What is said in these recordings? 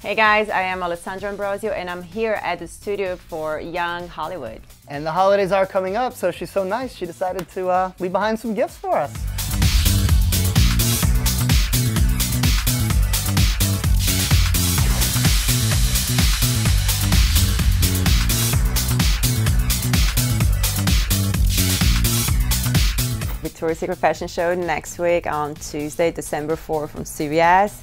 Hey guys, I am Alessandra Ambrosio and I'm here at the studio for Young Hollywood. And the holidays are coming up, so she's so nice, she decided to leave behind some gifts for us. Victoria's Secret Fashion Show next week on Tuesday, December 4th from CBS.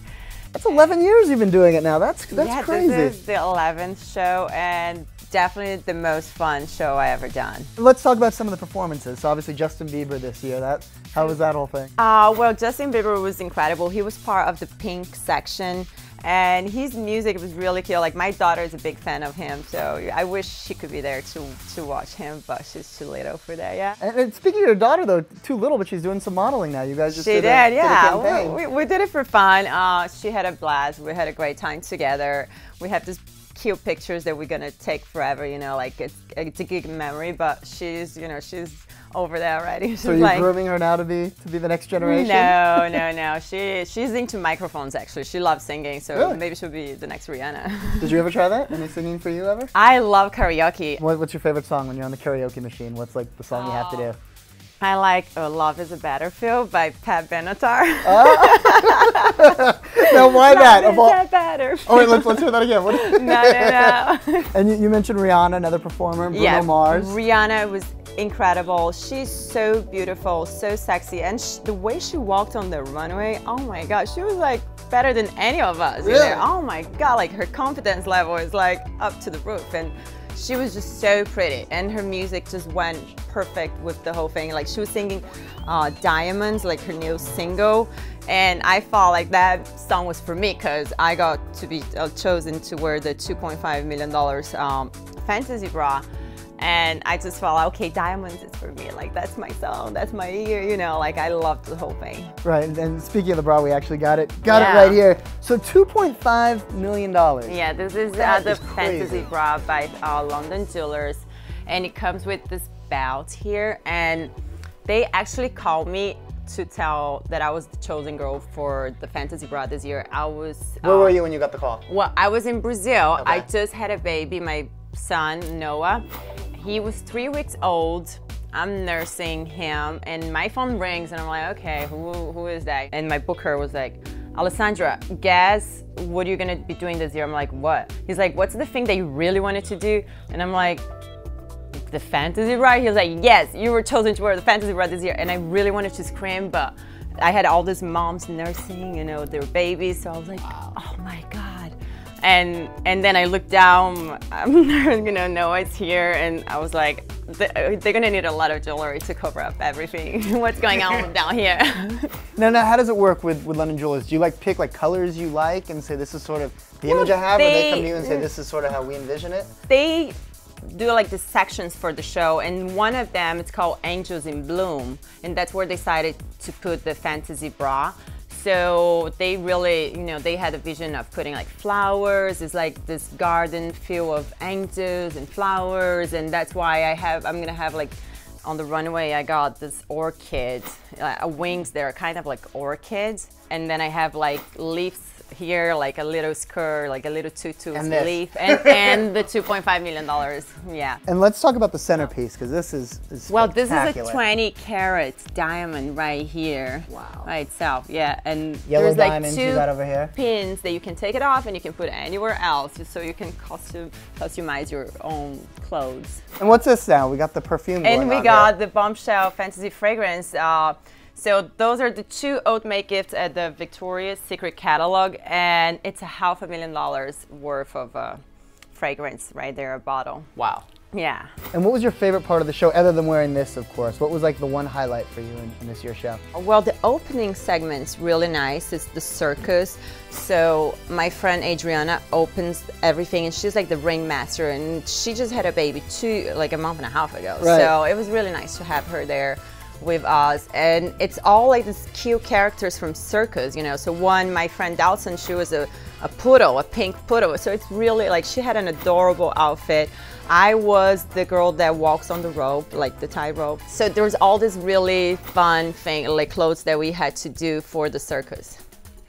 That's 11 years you've been doing it now. That's yeah, crazy. This is the 11th show and definitely the most fun show I ever done. Let's talk about some of the performances. So obviously Justin Bieber this year. How was that whole thing? Well, Justin Bieber was incredible. He was part of the pink section and his music was really cool. Like my daughter is a big fan of him, so I wish she could be there to watch him, but she's too little for that, yeah. And speaking of your daughter though, too little, but she's doing some modeling now. You guys just did a campaign. We did it for fun. She had a blast. We had a great time together. We have this cute pictures that we're gonna take forever, you know, like it's a good memory, but she's over there already. So you're like, grooming her now to be the next generation? No. She's into microphones actually. She loves singing, so really? Maybe she'll be the next Rihanna. Did you ever try that? Any singing for you ever? I love karaoke. What's your favorite song when you're on the karaoke machine? What's like the song you have to do? I like Love is a Battlefield by Pat Benatar. Now why that? Oh wait, let's hear that again. No. And you mentioned Rihanna, another performer, Bruno Mars. Rihanna was incredible. She's so beautiful, so sexy, and the way she walked on the runway, oh my god, she was like better than any of us. Really? You know? Oh my god, like her confidence level is like up to the roof, and she was just so pretty, and her music just went perfect with the whole thing. Like she was singing Diamonds, like her new single, and I felt like that song was for me because I got to be chosen to wear the $2.5 million fantasy bra. And I just felt like, okay, Diamonds is for me. Like, that's my song, that's my year, you know, like I loved the whole thing. Right, and speaking of the bra, we actually got it right here. So $2.5 million. Yeah, this is the fantasy bra by London Jewelers. And it comes with this belt here. And they actually called me to tell that I was the chosen girl for the fantasy bra this year. I was... Where were you when you got the call? Well, I was in Brazil. Okay. I just had a baby, my son, Noah. He was 3 weeks old. I'm nursing him and my phone rings and I'm like, okay, who is that? And my booker was like, Alessandra, guess what you're gonna be doing this year? I'm like, what? He's like, what's the thing that you really wanted to do? And I'm like, the fantasy bra? He was like, yes, you were chosen to wear the fantasy bra this year. And I really wanted to scream, but I had all these moms nursing, you know, their babies. So I was like, oh my God. And then I looked down, Noah's here, and I was like, they're gonna need a lot of jewelry to cover up everything. What's going on down here? Now, how does it work with London Jewelers? Do you like pick like colors you like and say this is sort of the image I have, or they come to you and say this is sort of how we envision it? They do like the sections for the show, and one of them it's called Angels in Bloom, and that's where they decided to put the fantasy bra. So they really, they had a vision of putting like flowers. It's like this garden filled of angels and flowers, and that's why I'm gonna have like on the runway I got this orchid, wings that are kind of like orchids, and then I have like leaves here, like a little skirt, like a little tutu leaf, and the $2.5 million, yeah. And let's talk about the centerpiece, because this is well, this is a 20 carat diamond right here. Wow. By itself, yeah. And yellow there's like diamonds you got over here. Pins that you can take it off and you can put it anywhere else, so you can customize your own clothes. And what's this now? We got the perfume and we got the Bombshell Fantasy Fragrance. So those are the 2 oat make gifts at the Victoria's Secret catalog, and it's $500,000 worth of fragrance right there, a bottle. Wow. Yeah. And what was your favorite part of the show, other than wearing this, of course? What was like the one highlight for you in this year's show? Well, the opening segment's really nice. It's the circus. So my friend Adriana opens everything, and she's like the ringmaster, and she just had a baby like a month and a half ago. Right. So it was really nice to have her there with us, and it's all like these cute characters from circus, so my friend Dawson, she was a poodle, a pink poodle, so it's really like she had an adorable outfit. I was the girl that walks on the rope, like the tightrope. So there was all this really fun thing, like clothes that we had to do for the circus.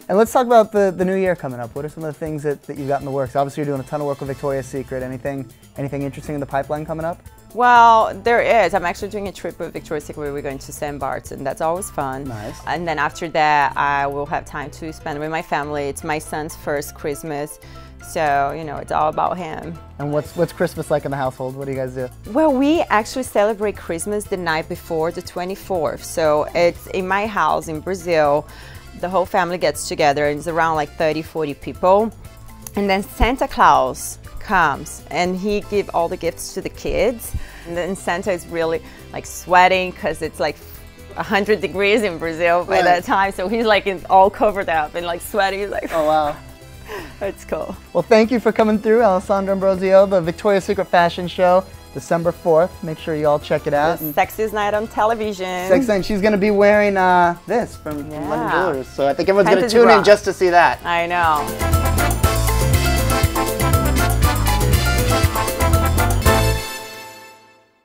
And let's talk about the new year coming up. What are some of the things that you've got in the works? Obviously, you're doing a ton of work with Victoria's Secret. Anything interesting in the pipeline coming up? Well, there is. I'm actually doing a trip with Victoria's Secret where we're going to St. Bart's, and that's always fun. Nice. And then after that, I will have time to spend with my family. It's my son's first Christmas, so, you know, it's all about him. And what's Christmas like in the household? What do you guys do? Well, we actually celebrate Christmas the night before, the 24th. So it's in my house in Brazil. The whole family gets together, and it's around like 30, 40 people. And then Santa Claus comes and he gives all the gifts to the kids, and then Santa is really like sweating because it's like 100 degrees in Brazil by that time, so he's like all covered up and like sweaty. He's like, oh wow. It's cool. Well, thank you for coming through, Alessandra Ambrosio, the Victoria's Secret Fashion Show, December 4th. Make sure you all check it out. The sexiest night on television. Sexiest night. She's going to be wearing this from London Jewelers, so I think everyone's going to tune in just to see that. I know.